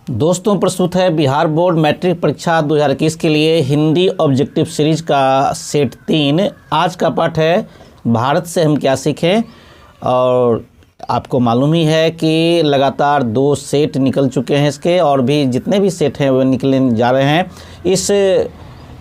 दोस्तों, प्रस्तुत है बिहार बोर्ड मैट्रिक परीक्षा 2021 के लिए हिंदी ऑब्जेक्टिव सीरीज का सेट 3। आज का पाठ है भारत से हम क्या सीखें। और आपको मालूम ही है कि लगातार 2 सेट निकल चुके हैं इसके, और भी जितने भी सेट हैं वो निकलने जा रहे हैं। इस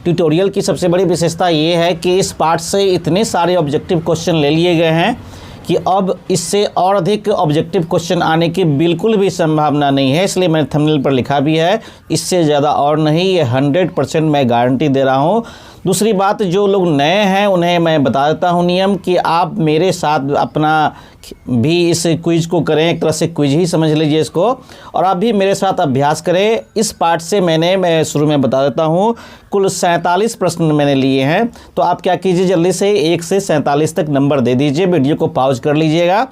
ट्यूटोरियल की सबसे बड़ी विशेषता ये है कि इस पाठ से इतने सारे ऑब्जेक्टिव क्वेश्चन ले लिए गए हैं कि अब इससे और अधिक ऑब्जेक्टिव क्वेश्चन आने की बिल्कुल भी संभावना नहीं है। इसलिए मैंने थंबनेल पर लिखा भी है, इससे ज़्यादा और नहीं, ये 100% मैं गारंटी दे रहा हूँ। दूसरी बात, जो लोग नए हैं उन्हें मैं बता देता हूँ नियम कि आप मेरे साथ अपना भी इस क्विज को करें, एक तरह से क्विज ही समझ लीजिए इसको, और आप भी मेरे साथ अभ्यास करें। इस पाठ से मैं शुरू में बता देता हूँ, कुल 47 प्रश्न मैंने लिए हैं। तो आप क्या कीजिए, जल्दी से 1 से 47 तक नंबर दे दीजिए, वीडियो को पॉज कर लीजिएगा,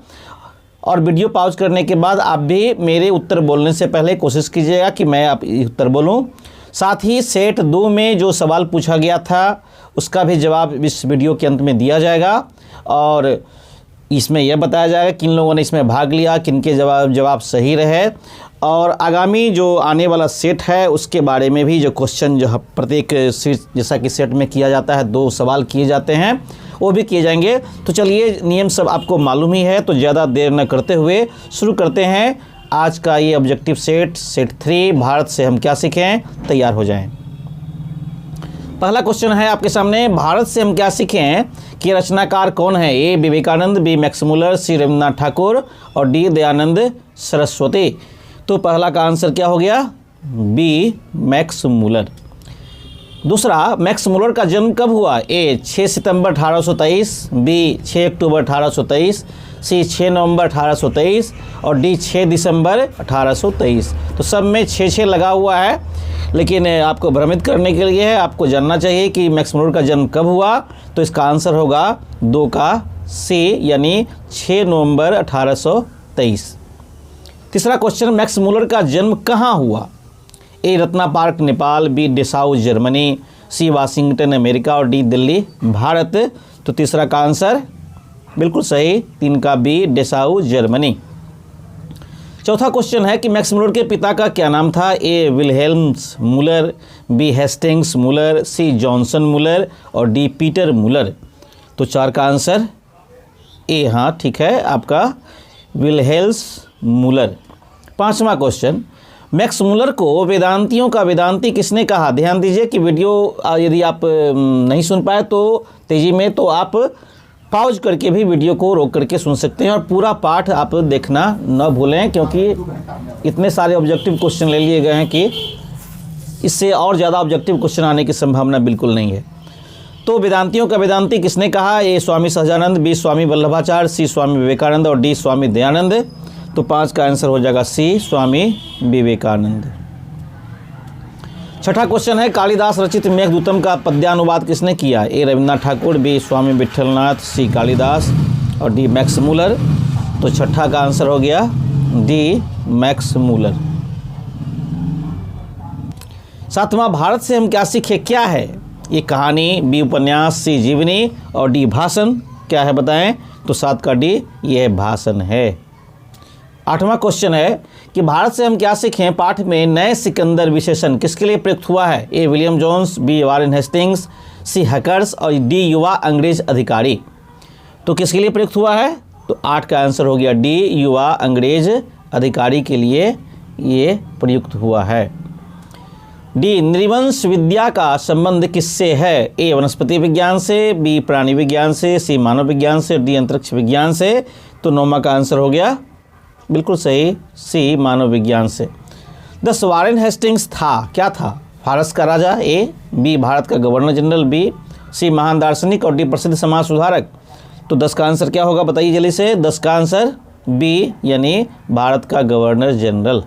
और वीडियो पॉज करने के बाद आप भी मेरे उत्तर बोलने से पहले कोशिश कीजिएगा कि मैं आप उत्तर बोलूँ। साथ ही सेट 2 में जो सवाल पूछा गया था उसका भी जवाब इस वीडियो के अंत में दिया जाएगा, और इसमें यह बताया जाएगा किन लोगों ने इसमें भाग लिया, किनके जवाब सही रहे, और आगामी जो आने वाला सेट है उसके बारे में भी जो क्वेश्चन जो प्रत्येक सीट जैसा कि सेट में किया जाता है 2 सवाल किए जाते हैं वो भी किए जाएंगे। तो चलिए, नियम सब आपको मालूम ही है, तो ज़्यादा देर न करते हुए शुरू करते हैं आज का ये ऑब्जेक्टिव सेट 3 भारत से हम क्या सीखें। तैयार हो जाएं। पहला क्वेश्चन है आपके सामने, भारत से हम क्या सीखें कि रचनाकार कौन है। ए विवेकानंद, बी मैक्स मुलर, सी रविन्द्रनाथ ठाकुर और डी दयानंद सरस्वती। तो पहला का आंसर क्या हो गया, बी मैक्स मुलर। दूसरा, मैक्स मुलर का जन्म कब हुआ। ए 6 सितंबर 1823, बी 6 अक्टूबर 1823, सी 6 नवंबर 1823 और डी 6 दिसंबर 1823। तो सब में 6 लगा हुआ है, लेकिन आपको भ्रमित करने के लिए आपको जानना चाहिए कि मैक्स मुलर का जन्म कब हुआ। तो इसका आंसर होगा 2 का सी, यानी 6 नवंबर 1823। तीसरा क्वेश्चन, मैक्स मुलर का जन्म कहाँ हुआ। A Ratna park Nepal, B Dessau Germany, C Washington America और डी दिल्ली भारत। तो तीसरा का आंसर बिल्कुल सही, 3 का बी डेसाउ जर्मनी। चौथा क्वेश्चन है कि मैक्स मुलर के पिता का क्या नाम था। ए विलहेल्म्स मुलर, बी हेस्टिंग्स मुलर, सी जॉनसन मुलर और डी पीटर मुलर। तो 4 का आंसर ए, हाँ ठीक है आपका, विलहेल्म्स मुलर। पांचवा क्वेश्चन, मैक्स मुलर को वेदांतियों का वेदांती किसने कहा। ध्यान दीजिए कि वीडियो यदि आप नहीं सुन पाए तो तेज़ी में, तो आप पॉज करके भी वीडियो को रोक करके सुन सकते हैं, और पूरा पाठ आप देखना न भूलें, क्योंकि इतने सारे ऑब्जेक्टिव क्वेश्चन ले लिए गए हैं कि इससे और ज़्यादा ऑब्जेक्टिव क्वेश्चन आने की संभावना बिल्कुल नहीं है। तो वेदांतियों का वेदांती किसने कहा। ए स्वामी सहजानंद, बी स्वामी वल्लभाचार्य, सी स्वामी विवेकानंद और डी स्वामी दयानंद। तो 5 का आंसर हो जाएगा सी, स्वामी विवेकानंद। छठा क्वेश्चन है, कालिदास रचित मेघदूतम का पद्यानुवाद किसने किया। ए रविन्द्रनाथ ठाकुर, बी स्वामी विट्ठलनाथ, सी कालिदास और डी मैक्स मुलर। तो छठा का आंसर हो गया डी मैक्स मुलर। सातवां, भारत से हम क्या सीखे क्या है। ये कहानी, बी उपन्यास, सी जीवनी और डी भाषण। क्या है बताएं। तो 7 का डी, ये भाषण है। 8वां क्वेश्चन है कि भारत से हम क्या सीखें पाठ में नए सिकंदर विशेषण किसके लिए प्रयुक्त हुआ है। A William Jones, B Warren Hastings, C हैकर्स और डी युवा अंग्रेज अधिकारी। तो किसके लिए प्रयुक्त हुआ है। तो 8 का आंसर हो गया डी, युवा अंग्रेज अधिकारी के लिए ये प्रयुक्त हुआ है। डी नृवंश विद्या का संबंध किससे है। ए वनस्पति विज्ञान से, बी प्राणी विज्ञान से, सी मानव विज्ञान से, डी अंतरिक्ष विज्ञान से। तो 9वां का आंसर हो गया बिल्कुल सही, सी मानव विज्ञान से। 10, वॉरेन हेस्टिंग्स था क्या था। फारस का राजा। ए, बी भारत का गवर्नर जनरल, बी सी महान दार्शनिक और डी प्रसिद्ध समाज सुधारक। तो 10 का आंसर क्या होगा बताइए जल्दी से। 10 का आंसर बी, यानी भारत का गवर्नर जनरल।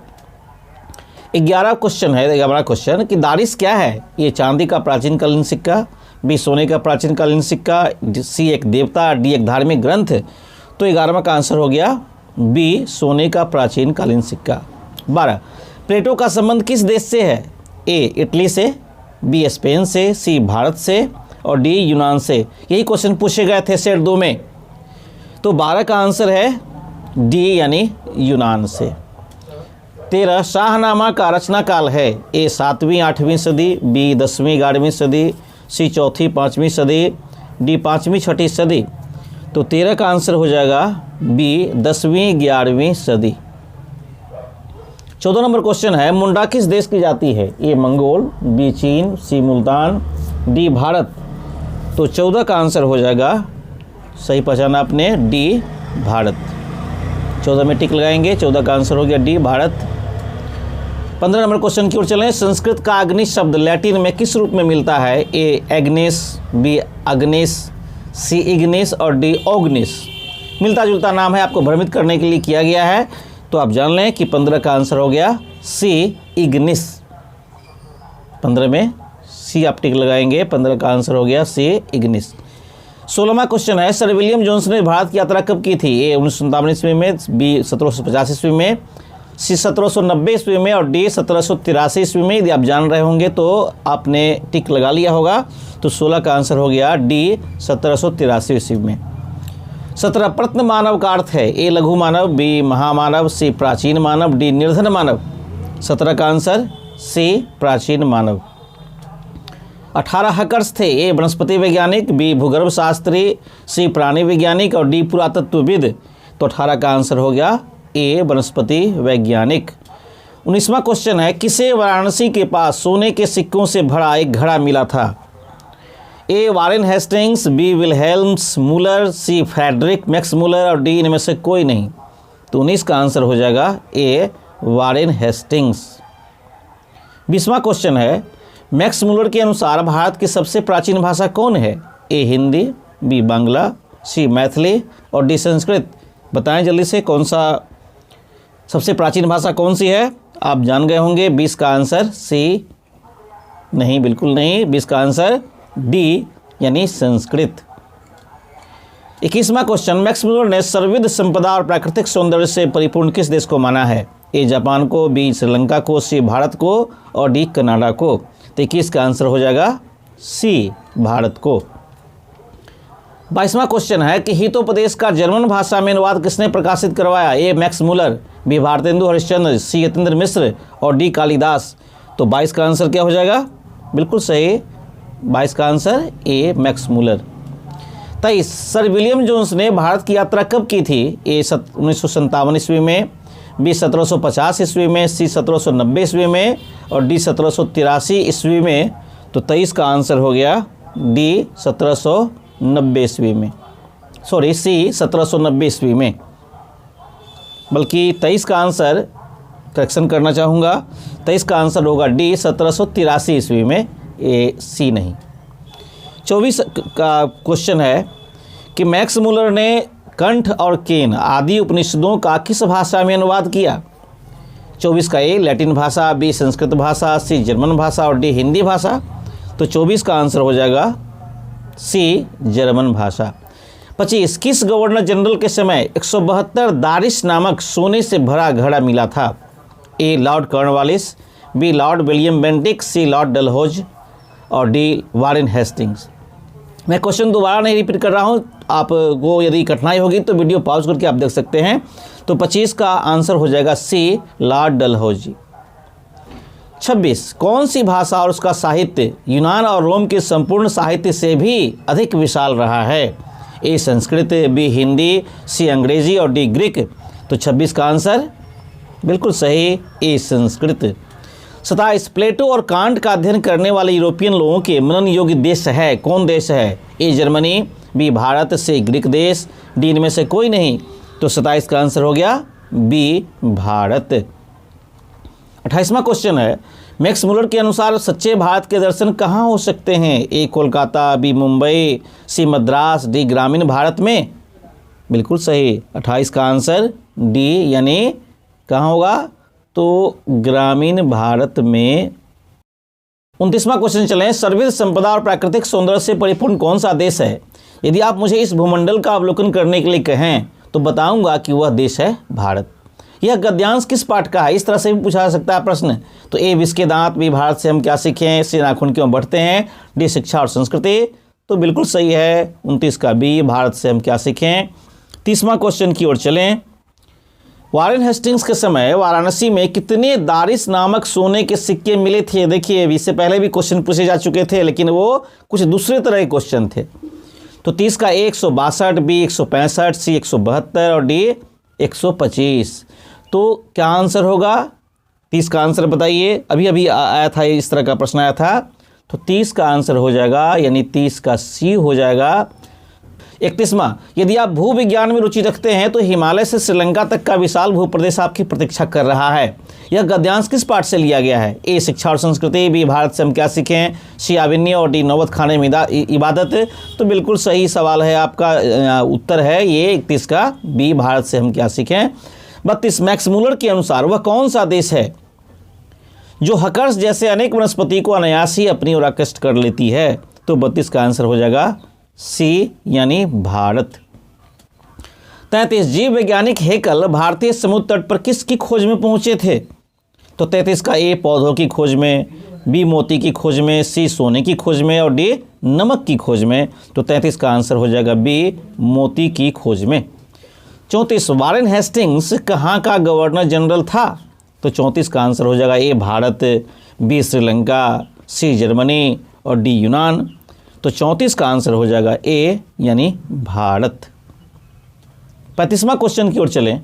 11 क्वेश्चन है, 11वां क्वेश्चन कि दारिस क्या है। ये चांदी का प्राचीन कालीन सिक्का, बी सोने का प्राचीन कालीन सिक्का, सी एक देवता, डी एक धार्मिक ग्रंथ। तो 11वां का आंसर हो गया बी, सोने का प्राचीन कालीन सिक्का। 12, प्लेटो का संबंध किस देश से है। ए इटली से, बी स्पेन से, सी भारत से और डी यूनान से। यही क्वेश्चन पूछे गए थे सेट 2 में। तो 12 का आंसर है डी, यानी यूनान से। 13 शाहनामा का रचना काल है। ए 7वीं 8वीं सदी, बी 10वीं 11वीं सदी, सी 4वीं 5वीं सदी, डी 5वीं 6वीं सदी। तो 13 का आंसर हो जाएगा बी 10वीं 11वीं सदी। 14 नंबर क्वेश्चन है, मुंडा किस देश की जाति है? ए मंगोल, बी चीन, सी मुल्तान, डी भारत। तो 14 का आंसर हो जाएगा, सही पहचाना आपने, डी भारत। 14 में टिक लगाएंगे, 14 का आंसर हो गया डी भारत। 15 नंबर क्वेश्चन की ओर चलें। संस्कृत का अग्नि शब्द लैटिन में किस रूप में मिलता है? ए एग्नेस, बी अग्नेस, सी इग्नेस और डी ओग्निस। मिलता जुलता नाम है, आपको भ्रमित करने के लिए किया गया है। तो आप जान लें कि 15 का आंसर हो गया सी इग्निस। 15 में सी आप टिक लगाएंगे, 15 का आंसर हो गया सी इग्निस। 16वां क्वेश्चन है, सर विलियम जोन्स ने भारत की यात्रा कब की थी? ए 1957 ईस्वी में, बी 1750 ईस्वी में, सी 1790 ईस्वी में और डी 1783 ईस्वी में। यदि आप जान रहे होंगे तो आपने टिक लगा लिया होगा। तो 16 का आंसर हो गया डी 1783 ईस्वी में। 17 प्रत्न मानव का अर्थ है? ए लघु मानव, बी महामानव, सी प्राचीन मानव, डी निर्धन मानव। 17 का आंसर सी प्राचीन मानव। 18 हकर्स थे? ए वनस्पति वैज्ञानिक, बी भूगर्भ शास्त्री, सी प्राणी वैज्ञानिक और डी पुरातत्वविद। तो 18 का आंसर हो गया ए वनस्पति वैज्ञानिक। 19वां क्वेश्चन है, किसे वाराणसी के पास सोने के सिक्कों से भरा एक घड़ा मिला था? ए वारेन हेस्टिंग्स, बी विलहेल्म्स मूलर, सी फ्रेडरिक मैक्स मूलर और डी इनमें से कोई नहीं। तो 19 का आंसर हो जाएगा ए वारेन हेस्टिंग्स। 20वां क्वेश्चन है, मैक्स मूलर के अनुसार भारत की सबसे प्राचीन भाषा कौन है? ए हिंदी, बी बांग्ला, सी मैथिली और डी संस्कृत। बताएं जल्दी से, कौन सा सबसे प्राचीन भाषा कौन सी है? आप जान गए होंगे। 20 का आंसर सी नहीं, बिल्कुल नहीं। 20 का आंसर डी यानी संस्कृत। 21वां क्वेश्चन, मैक्स मूलर ने सर्वविध संपदा और प्राकृतिक सौंदर्य से परिपूर्ण किस देश को माना है? ए जापान को, बी श्रीलंका को, सी भारत को और डी कनाडा को। तो 21 का आंसर हो जाएगा सी भारत को। 22वां क्वेश्चन है कि हितोपदेश का जर्मन भाषा में अनुवाद किसने प्रकाशित करवाया? A Max Muller, B Bharatendu Harishchandra, C Yatindra Mishra और डी कालिदास। तो 22 का आंसर क्या हो जाएगा? बिल्कुल सही, 22 का answer A Max Muller. 23 sir William Jones ने भारत की यात्रा कब की थी? ए 1957 ईस्वी में, बी 1750 ईस्वी में, सी 1790 ईस्वी में और डी 1783 ईस्वी में। तो 23 का आंसर हो गया डी 1790 ईस्वी में, सॉरी सी 1790 ईस्वी में। बल्कि 23 का आंसर करेक्शन करना चाहूँगा, 23 का आंसर होगा डी 1783 ईस्वी में, ए सी नहीं। 24 का क्वेश्चन है कि मैक्स मूलर ने कंठ और केन आदि उपनिषदों का किस भाषा में अनुवाद किया? 24 का ए लैटिन भाषा, बी संस्कृत भाषा, सी जर्मन भाषा और डी हिंदी भाषा। तो 24 का आंसर हो जाएगा सी जर्मन भाषा। 25 किस गवर्नर जनरल के समय 172 दारिश नामक सोने से भरा घड़ा मिला था? A Lord Cornwallis, B Lord William Bentinck, C Lord Dalhousie और डी वारेन हेस्टिंग्स। मैं क्वेश्चन दोबारा नहीं रिपीट कर रहा हूँ, आपको यदि कठिनाई होगी तो वीडियो पॉज करके आप देख सकते हैं। तो 25 का आंसर हो जाएगा सी लॉर्ड डलहौजी। 26 कौन सी भाषा और उसका साहित्य यूनान और रोम के संपूर्ण साहित्य से भी अधिक विशाल रहा है? ए संस्कृत, बी हिंदी, सी अंग्रेजी और डी ग्रीक। तो 26 का आंसर बिल्कुल सही, ए संस्कृत। 27 प्लेटो और कांट का अध्ययन करने वाले यूरोपियन लोगों के मनन योग्य देश है, कौन देश है? A Germany, B Bharat, C Greek देश, डी इनमें से कोई नहीं। तो 27 का आंसर हो गया बी भारत। 28वां क्वेश्चन है, मैक्स मूलर के अनुसार सच्चे भारत के दर्शन कहाँ हो सकते हैं? ए कोलकाता, बी मुंबई, सी मद्रास, डी ग्रामीण भारत में। बिल्कुल सही, 28 का आंसर डी यानी कहाँ होगा? तो ग्रामीण भारत में। 29वां क्वेश्चन चलें, सर्वविध संपदा और प्राकृतिक सौंदर्य से परिपूर्ण कौन सा देश है? यदि आप मुझे इस भूमंडल का अवलोकन करने के लिए कहें तो बताऊंगा कि वह देश है भारत। यह गद्यांश किस पाठ का है? इस तरह से भी पूछा जा सकता है प्रश्न। तो ए विष के दांत, बी भारत से हम क्या सीखें, सी नाखून क्यों बढ़ते हैं, डी शिक्षा और संस्कृति। तो बिल्कुल सही है 29 का बी भारत से हम क्या सीखें। 30वां क्वेश्चन की ओर चलें। वारेन हेस्टिंग्स के समय वाराणसी में कितने दारिस नामक सोने के सिक्के मिले थे? देखिए इससे पहले भी क्वेश्चन पूछे जा चुके थे, लेकिन वो कुछ दूसरे तरह के क्वेश्चन थे। तो 30 का 162, बी 165, सी 172 और डी 125। तो क्या आंसर होगा? 30 का आंसर बताइए। अभी अभी आया था, इस तरह का प्रश्न आया था। तो 30 का आंसर हो जाएगा, यानी 30 का सी हो जाएगा। 31वां, यदि आप भूविज्ञान में रुचि रखते हैं तो हिमालय से श्रीलंका तक का विशाल भूप्रदेश आपकी प्रतीक्षा कर रहा है। यह गद्यांश किस पाठ से लिया गया है? ए शिक्षा और संस्कृति, बी भारत से हम क्या सीखें, सी आविन्य और डी नौबत खाने में इबादत। तो बिल्कुल सही सवाल है आपका, उत्तर है ये 31 का बी भारत से हम क्या सीखें। 32, मैक्स मूलर के अनुसार वह कौन सा देश है जो हकर्स जैसे अनेक वनस्पति को अनायास ही अपनी ओर आकृष्ट कर लेती है? तो 32 का आंसर हो जाएगा सी, यानी भारत। 33, जीव वैज्ञानिक हेकल भारतीय समुद्र तट पर किसकी खोज में पहुंचे थे? तो 33 का ए पौधों की खोज में, बी मोती की खोज में, सी सोने की खोज में और डी नमक की खोज में। तो 33 का आंसर हो जाएगा बी, मोती की खोज में। 34, वारेन हेस्टिंग्स कहाँ का गवर्नर जनरल था? तो 34 का आंसर हो जाएगा A Bharat, B Sri Lanka, C Germany और डी यूनान। तो 34 का आंसर हो जाएगा ए, यानी भारत। 35वां क्वेश्चन की ओर चलें।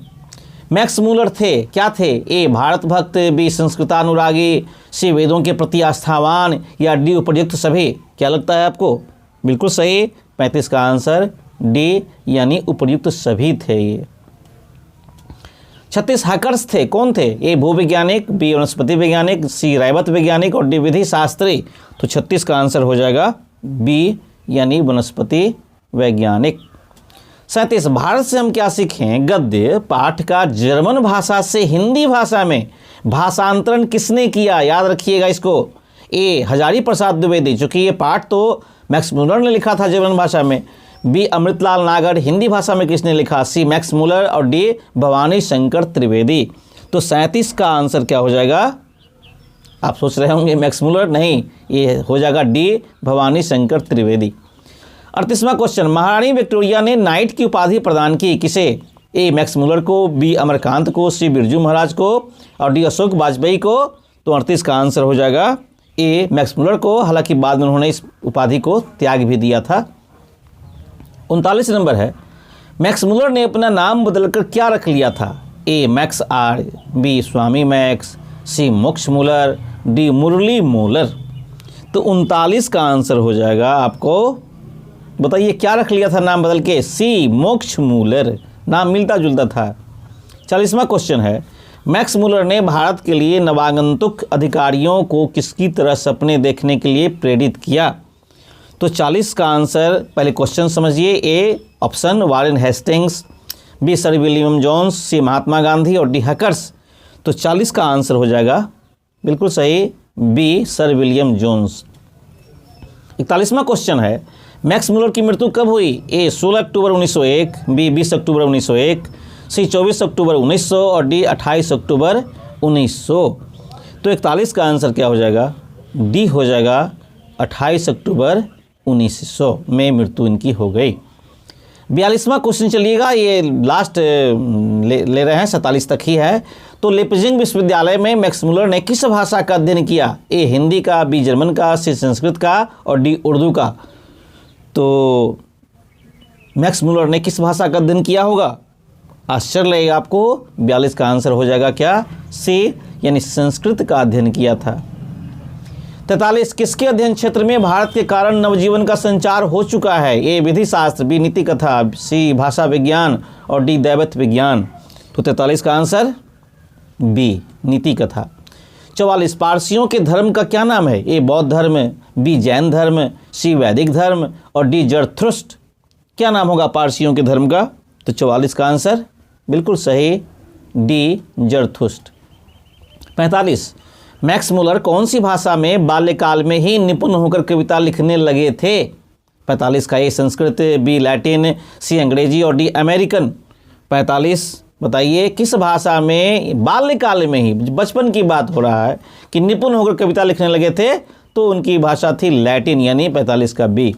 मैक्स मूलर थे क्या थे? ए भारत भक्त, बी संस्कृतानुरागी, सी वेदों के प्रति आस्थावान या डी उपर्युक्त सभी। क्या लगता है आपको? बिल्कुल सही, 35 का आंसर डी, यानी उपर्युक्त सभी थे ये। 36, हैकर्स थे कौन थे? ए भूवैज्ञानिक, बी वनस्पति वैज्ञानिक, सी रायवत वैज्ञानिक और डी विधि शास्त्री। तो 36 का आंसर हो जाएगा बी, यानी वनस्पति वैज्ञानिक। 37, भारत से हम क्या सीखें गद्य पाठ का जर्मन भाषा से हिंदी भाषा में भाषांतरण किसने किया? याद रखिएगा इसको। ए हजारी प्रसाद द्विवेदी, चूंकि ये पाठ तो मैक्स मूलर ने लिखा था जर्मन भाषा में। बी अमृतलाल नागर, हिंदी भाषा में किसने लिखा? सी मैक्स मूलर और डी भवानी शंकर त्रिवेदी। तो 37 का आंसर क्या हो जाएगा? आप सोच रहे होंगे मैक्स मूलर, नहीं, ये हो जाएगा डी, भवानी शंकर त्रिवेदी। 38वां क्वेश्चन, महारानी विक्टोरिया ने नाइट की उपाधि प्रदान की किसे? ए मैक्स मूलर को, बी अमरकांत को, सी बिरजू महाराज को और डी अशोक वाजपेयी को। तो 38 का आंसर हो जाएगा ए, मैक्स मूलर को। हालांकि बाद में उन्होंने इस उपाधि को त्याग भी दिया था। 39 नंबर है, मैक्स मूलर ने अपना नाम बदलकर क्या रख लिया था? A Max R, B Swami Max, C Moksha Muller, D Murali Müller. तो 39 का आंसर हो जाएगा आपको, बताइए क्या रख लिया था नाम बदल के? सी मोक्ष मूलर, नाम मिलता जुलता था। 40वां क्वेश्चन है, मैक्स मूलर ने भारत के लिए नवागंतुक अधिकारियों को किसकी तरह सपने देखने के लिए प्रेरित किया? तो 40 का आंसर, पहले क्वेश्चन समझिए। A option Warren Hastings, B sir William Jones, C Mahatma Gandhi और डी हैकर्स। तो 40 का आंसर हो जाएगा बिल्कुल सही, बी सर विलियम जोन्स। 41वां क्वेश्चन है, मैक्स मूलर की मृत्यु कब हुई? ए 16 अक्टूबर 1901, बी 20 अक्टूबर 1901, सी 24 अक्टूबर 1900 और डी 28 अक्टूबर 1900। तो 41 का आंसर क्या हो जाएगा? डी हो जाएगा, 28 अक्टूबर 1900 में मृत्यु इनकी हो गई। 42वां क्वेश्चन चलिएगा, ये लास्ट ले रहे हैं, 47 तक ही है। तो लेipzig विश्वविद्यालय में मैक्स मूलर ने किस भाषा का अध्ययन किया? ए हिंदी का, बी जर्मन का, सी संस्कृत का और डी उर्दू का। तो मैक्स मूलर ने किस भाषा का अध्ययन किया होगा? आश्चर्य लगेगा आपको। 42 का आंसर हो जाएगा क्या? सी, यानी संस्कृत का अध्ययन किया था। 43, किसके अध्ययन क्षेत्र में भारत के कारण नवजीवन का संचार हो चुका है? ए विधि शास्त्र, बी नीति कथा, सी भाषा विज्ञान और डी दैवत विज्ञान। तो 43 का आंसर बी नीति कथा। 44, पारसियों के धर्म का क्या नाम है? ए बौद्ध धर्म, बी जैन धर्म, सी वैदिक धर्म और डी जरथुस्ट्र। क्या नाम होगा पारसियों के धर्म का? तो 44 का आंसर बिल्कुल सही, डी जरथुस्ट्र। 45, मैक्स मूलर कौन सी भाषा में बाल्यकाल में ही निपुण होकर कविता लिखने लगे थे? 45 का ए संस्कृत, बी लैटिन, सी अंग्रेजी और डी अमेरिकन। 45 बताइए किस भाषा में बाल्यकाल में ही, बचपन की बात हो रहा है कि निपुण होकर कविता लिखने लगे थे, तो उनकी भाषा थी लैटिन, यानी 45 का बी।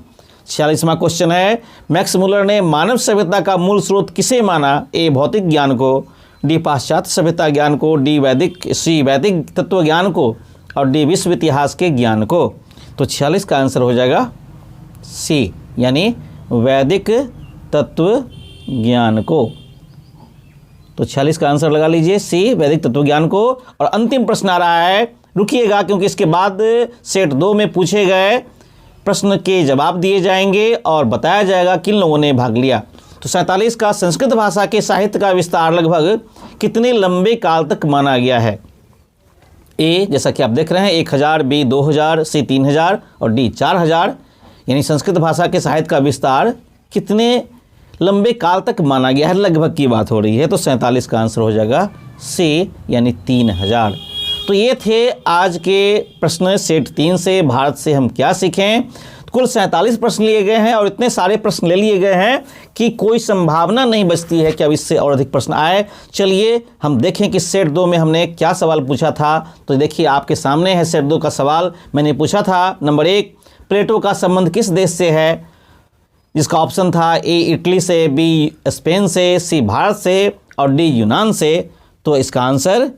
46वां क्वेश्चन है, मैक्स मूलर ने मानव सभ्यता का मूल स्रोत किसे माना? ए भौतिक ज्ञान को, डी पाश्चात्य सभ्यता ज्ञान को, सी वैदिक तत्व ज्ञान को और डी विश्व इतिहास के ज्ञान को। तो 46 का आंसर हो जाएगा सी, यानी वैदिक तत्व ज्ञान को। तो 46 का आंसर लगा लीजिए सी, वैदिक तत्व ज्ञान को। और अंतिम प्रश्न आ रहा है, रुकिएगा क्योंकि इसके बाद सेट 2 में पूछे गए प्रश्न के जवाब दिए जाएंगे और बताया जाएगा किन लोगों ने भाग लिया। तो 47 का, संस्कृत भाषा के साहित्य का विस्तार लगभग कितने लंबे काल तक माना गया है? ए, जैसा कि आप देख रहे हैं 1000, बी 2000, सी 3000 और डी 4000। यानी संस्कृत भाषा के साहित्य का विस्तार कितने लंबे काल तक माना गया है, लगभग की बात हो रही है। तो 47 का आंसर हो जाएगा सी, यानी 3000। तो ये थे आज के प्रश्न सेट 3 से, भारत से हम क्या सीखें। कुल 47 प्रश्न लिए गए हैं और इतने सारे प्रश्न ले लिए गए हैं कि कोई संभावना नहीं बचती है कि अब इससे और अधिक प्रश्न आए। चलिए हम देखें कि सेट 2 में हमने क्या सवाल पूछा था। तो देखिए आपके सामने है सेट 2 का सवाल। मैंने पूछा था नंबर 1, प्लेटो का संबंध किस देश से है? जिसका ऑप्शन था ए इटली से, बी स्पेन से, सी भारत से और डी यूनान से। तो इसका आंसर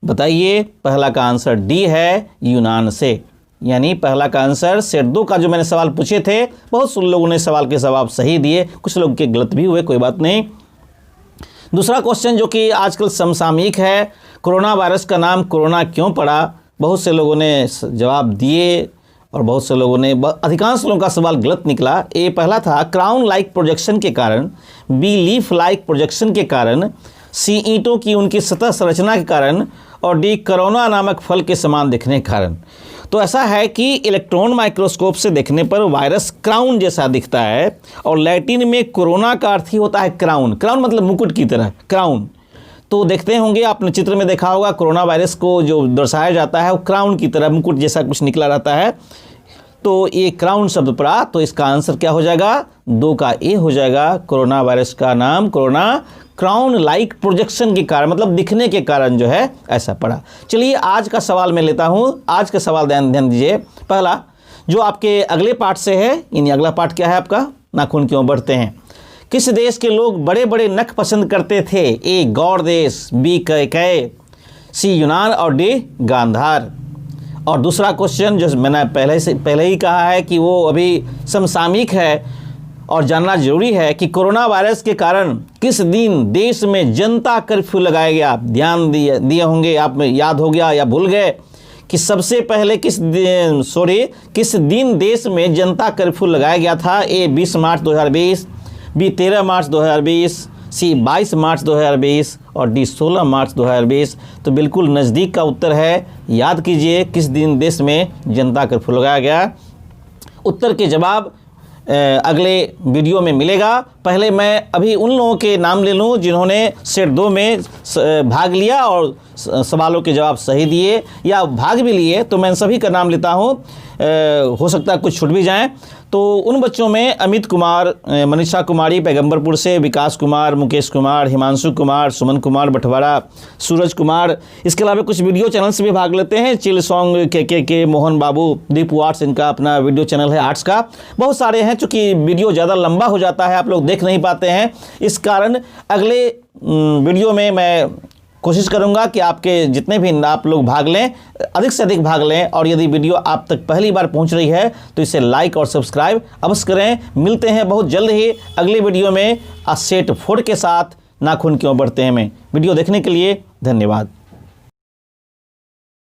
बताइए। पहला का आंसर डी है, यूनान से। यानी पहला का आंसर सेट 2 का जो मैंने सवाल पूछे थे, बहुत से लोगों ने सवाल के जवाब सही दिए, कुछ लोग के गलत भी हुए, कोई बात नहीं। दूसरा क्वेश्चन जो कि आजकल समसामयिक है, कोरोना वायरस का नाम कोरोना क्यों पड़ा? बहुत से लोगों ने जवाब दिए और बहुत से लोगों ने, अधिकांश लोगों का सवाल गलत निकला। ए पहला था क्राउन लाइक प्रोजेक्शन के कारण, बी लीफ लाइक प्रोजेक्शन के कारण, सी ईंटों की उनकी सतह संरचना के कारण और डी कोरोना नामक फल के समान दिखने के कारण। तो ऐसा है कि इलेक्ट्रॉन माइक्रोस्कोप से देखने पर वायरस क्राउन जैसा दिखता है और लैटिन में कोरोना का अर्थ ही होता है क्राउन। क्राउन मतलब मुकुट की तरह, क्राउन। तो देखते होंगे आपने चित्र में देखा होगा, कोरोना वायरस को जो दर्शाया जाता है वो क्राउन की तरह मुकुट जैसा कुछ निकला रहता है। तो ये क्राउन शब्द पड़ा। तो इसका आंसर क्या हो जाएगा? 2 का ए हो जाएगा। कोरोना वायरस का नाम कोरोना क्राउन लाइक प्रोजेक्शन के कारण, मतलब दिखने के कारण जो है ऐसा पड़ा। चलिए आज का सवाल मैं लेता हूँ। आज का सवाल ध्यान दीजिए। पहला जो आपके अगले पार्ट से है, यानी अगला पार्ट क्या है आपका? नाखून क्यों बढ़ते हैं? किस देश के लोग बड़े बड़े नख पसंद करते थे? ए गौड़ देश, बी कैकय, सी यूनान और डी गांधार। और दूसरा क्वेश्चन जो मैंने पहले ही कहा है कि वो अभी समसामयिक है और जानना जरूरी है कि कोरोना वायरस के कारण किस दिन देश में जनता कर्फ्यू लगाया गया। ध्यान दिए होंगे आप, याद हो गया या भूल गए कि सबसे पहले किस दिन देश में जनता कर्फ्यू लगाया गया था? ए 20 मार्च 2020, बी 13 मार्च 2020, सी 22 मार्च 2020 और डी 16 मार्च 2020। तो बिल्कुल नज़दीक का उत्तर है। याद कीजिए किस दिन देश में जनता कर्फ्यू लगाया गया। उत्तर के जवाब अगले वीडियो में मिलेगा। पहले मैं अभी उन लोगों के नाम ले लूँ जिन्होंने सेट 2 में भाग लिया और सवालों के जवाब सही दिए या भाग भी लिए। तो मैं सभी का नाम लेता हूँ, हो सकता है कुछ छूट भी जाएं। तो उन बच्चों में अमित कुमार, मनीषा कुमारी पैगंबरपुर से, विकास कुमार, मुकेश कुमार, हिमांशु कुमार, सुमन कुमार बटवाड़ा, सूरज कुमार। इसके अलावा कुछ वीडियो चैनल से भी भाग लेते हैं। चिल सॉन्ग के मोहन बाबू, दीपू आर्ट्स, इनका अपना वीडियो चैनल है आर्ट्स का। बहुत सारे हैं, चूँकि वीडियो ज़्यादा लंबा हो जाता है, आप लोग देख नहीं पाते हैं, इस कारण अगले वीडियो में मैं कोशिश करूंगा कि आपके जितने भी आप लोग भाग लें, अधिक से अधिक भाग लें। और यदि वीडियो आप तक पहली बार पहुंच रही है तो इसे लाइक और सब्सक्राइब अवश्य करें। मिलते हैं बहुत जल्द ही अगले वीडियो में सेट 4 के साथ, नाखून क्यों बढ़ते हैं में। वीडियो देखने के लिए धन्यवाद।